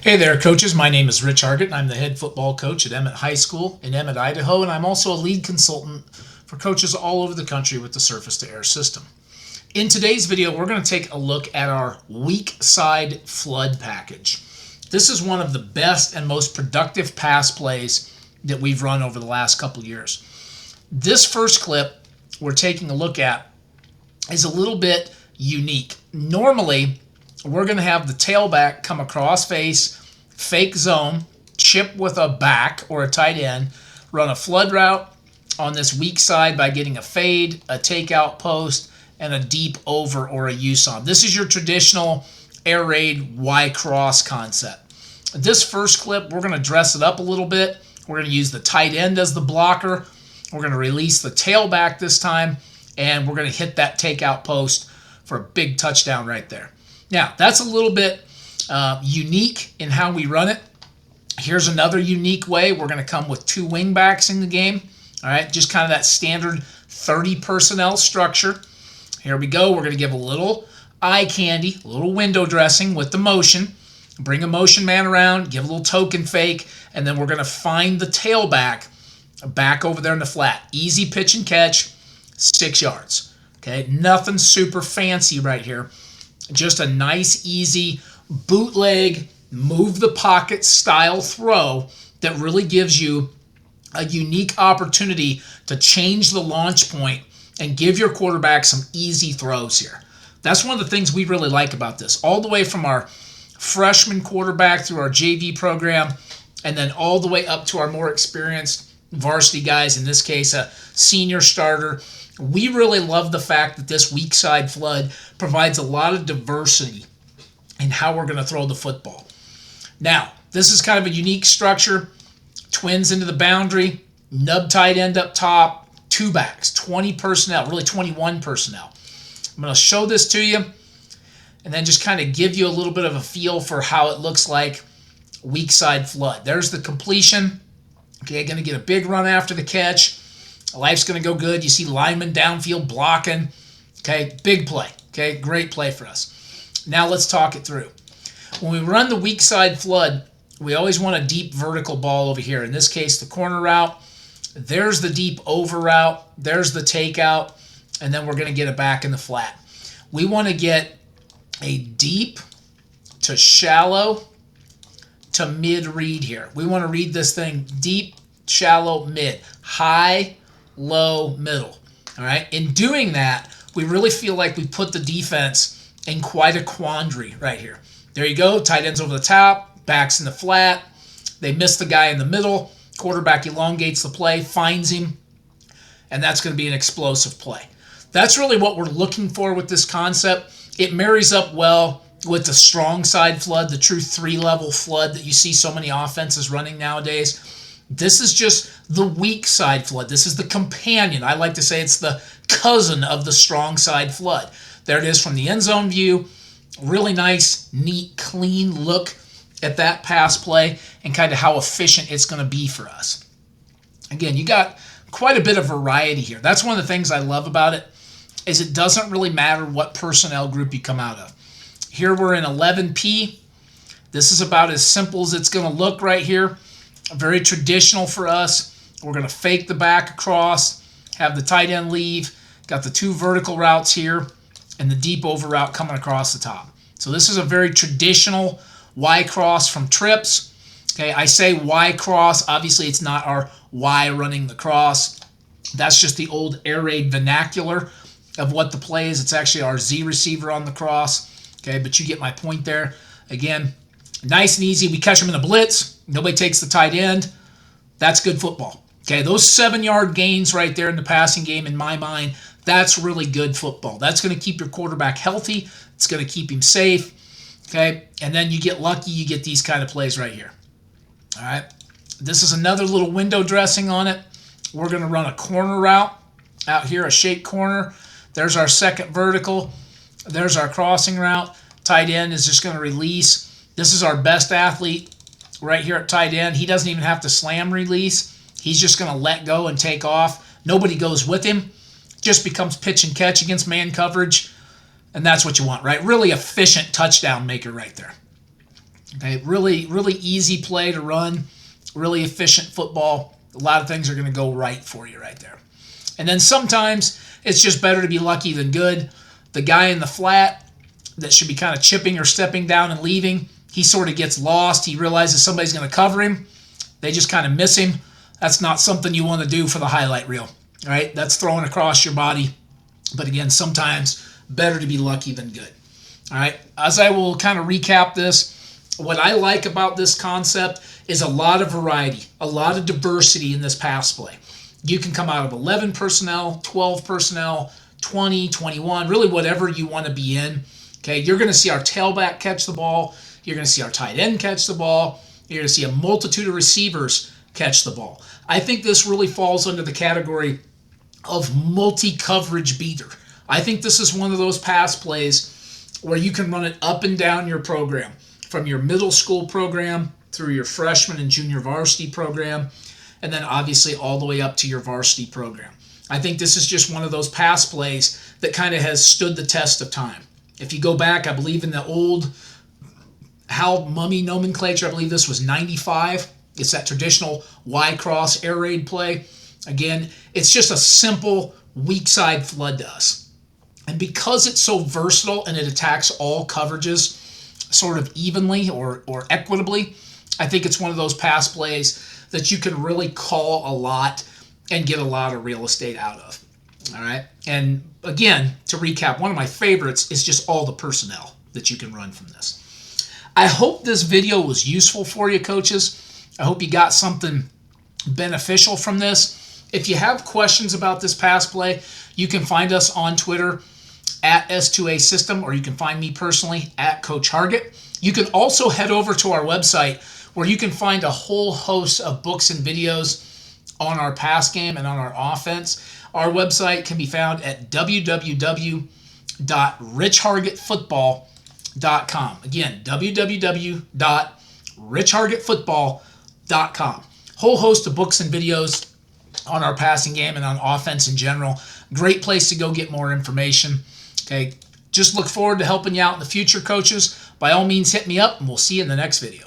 Hey there, coaches. My name is Rich Hargitt, and I'm the head football coach at Emmett High School in Emmett, Idaho, and I'm also a lead consultant for coaches all over the country with the surface-to-air system. In today's video, we're going to take a look at our weak side flood package. This is one of the best and most productive pass plays that we've run over the last couple years. This first clip we're taking a look at is a little bit unique. Normally, we're going to have the tailback come across face, fake zone, chip with a back or a tight end, run a flood route on this weak side by getting a fade, a takeout post, and a deep over or a use-on. This is your traditional air raid Y cross concept. This first clip, we're going to dress it up a little bit. We're going to use the tight end as the blocker. We're going to release the tailback this time, and we're going to hit that takeout post for a big touchdown right there. Now, that's a little bit unique in how we run it. Here's another unique way. We're going to come with two wingbacks in the game. All right, just kind of that standard 30 personnel structure. Here we go. We're going to give a little eye candy, a little window dressing with the motion. Bring a motion man around, give a little token fake, and then we're going to find the tailback back over there in the flat. Easy pitch and catch, 6 yards. Okay, nothing super fancy right here. Just a nice, easy bootleg, move the pocket style throw that really gives you a unique opportunity to change the launch point and give your quarterback some easy throws here. That's one of the things we really like about this. All the way from our freshman quarterback through our JV program and then all the way up to our more experienced varsity guys, in this case a senior starter. We really love the fact that this weak side flood provides a lot of diversity in how we're going to throw the football. Now, this is kind of a unique structure. Twins into the boundary, nub tight end up top, two backs, 20 personnel, really 21 personnel. I'm going to show this to you and then just kind of give you a little bit of a feel for how it looks like weak side flood. There's the completion. Okay, going to get a big run after the catch. Life's going to go good. You see linemen downfield blocking. Okay, big play. Okay, great play for us. Now let's talk it through. When we run the weak side flood, we always want a deep vertical ball over here. In this case, the corner route. There's the deep over route. There's the takeout. And then we're going to get it back in the flat. We want to get a deep to shallow to mid read here. We want to read this thing deep, shallow, mid, high, low, middle. All right. In doing that, we really feel like we put the defense in quite a quandary right here. There you go. Tight ends over the top, backs in the flat. They miss the guy in the middle. Quarterback elongates the play, finds him, and that's going to be an explosive play. That's really what we're looking for with this concept. It marries up well with the strong side flood, the true 3-level flood that you see so many offenses running nowadays. This is just the weak side flood. This is the companion. I like to say it's the cousin of the strong side flood. There it is from the end zone view. Really nice, neat, clean look at that pass play and kind of how efficient it's going to be for us. Again, you got quite a bit of variety here. That's one of the things I love about it is it doesn't really matter what personnel group you come out of. Here we're in 11P. This is about as simple as it's going to look right here. Very traditional for us. We're going to fake the back across, have the tight end leave, got the two vertical routes here, and the deep over route coming across the top. So this is a very traditional Y cross from trips. Okay, I say Y cross. Obviously, it's not our Y running the cross. That's just the old air raid vernacular of what the play is. It's actually our Z receiver on the cross. Okay, but you get my point there. Again, nice and easy. We catch them in a blitz. Nobody takes the tight end. That's good football. Okay, those 7-yard gains right there in the passing game, in my mind, that's really good football. That's going to keep your quarterback healthy. It's going to keep him safe. Okay, and then you get lucky, you get these kind of plays right here. All right, this is another little window dressing on it. We're going to run a corner route out here, a shake corner. There's our second vertical. There's our crossing route. Tight end is just going to release. This is our best athlete right here at tight end. He doesn't even have to slam release. He's just going to let go and take off. Nobody goes with him. Just becomes pitch and catch against man coverage. And that's what you want, right? Really efficient touchdown maker right there. Okay, really easy play to run, really efficient football. A lot of things are going to go right for you right there. And then sometimes it's just better to be lucky than good. The guy in the flat that should be kind of chipping or stepping down and leaving, he sort of gets lost. He realizes somebody's going to cover him. They just kind of miss him. That's not something you want to do for the highlight reel. All right, that's throwing across your body. But again, sometimes better to be lucky than good. All right, as I will kind of recap this, what I like about this concept is a lot of variety, a lot of diversity in this pass play. You can come out of 11 personnel, 12 personnel, 20, 21, really whatever you want to be in. Okay, you're going to see our tailback catch the ball. You're going to see our tight end catch the ball. You're going to see a multitude of receivers catch the ball. I think this really falls under the category of multi-coverage beater. I think this is one of those pass plays where you can run it up and down your program, from your middle school program through your freshman and junior varsity program, and then obviously all the way up to your varsity program. I think this is just one of those pass plays that kind of has stood the test of time. If you go back, I believe in the old Hal Mummy nomenclature, I believe this was 95. It's that traditional Y-cross air raid play. Again, it's just a simple weak side flood to us. And because it's so versatile and it attacks all coverages sort of evenly or equitably, I think it's one of those pass plays that you can really call a lot and get a lot of real estate out of. All right. And again, to recap, one of my favorites is just all the personnel that you can run from this. I hope this video was useful for you, coaches. I hope you got something beneficial from this. If you have questions about this pass play, you can find us on Twitter at S2A System, or you can find me personally at Coach Hargitt. You can also head over to our website where you can find a whole host of books and videos on our pass game and on our offense. Our website can be found at www.richhargittfootball.com. Again, www.richhargittfootball.com. Whole host of books and videos on our passing game and on offense in general. Great place to go get more information. Okay, just look forward to helping you out in the future, coaches. By all means, hit me up, and we'll see you in the next video.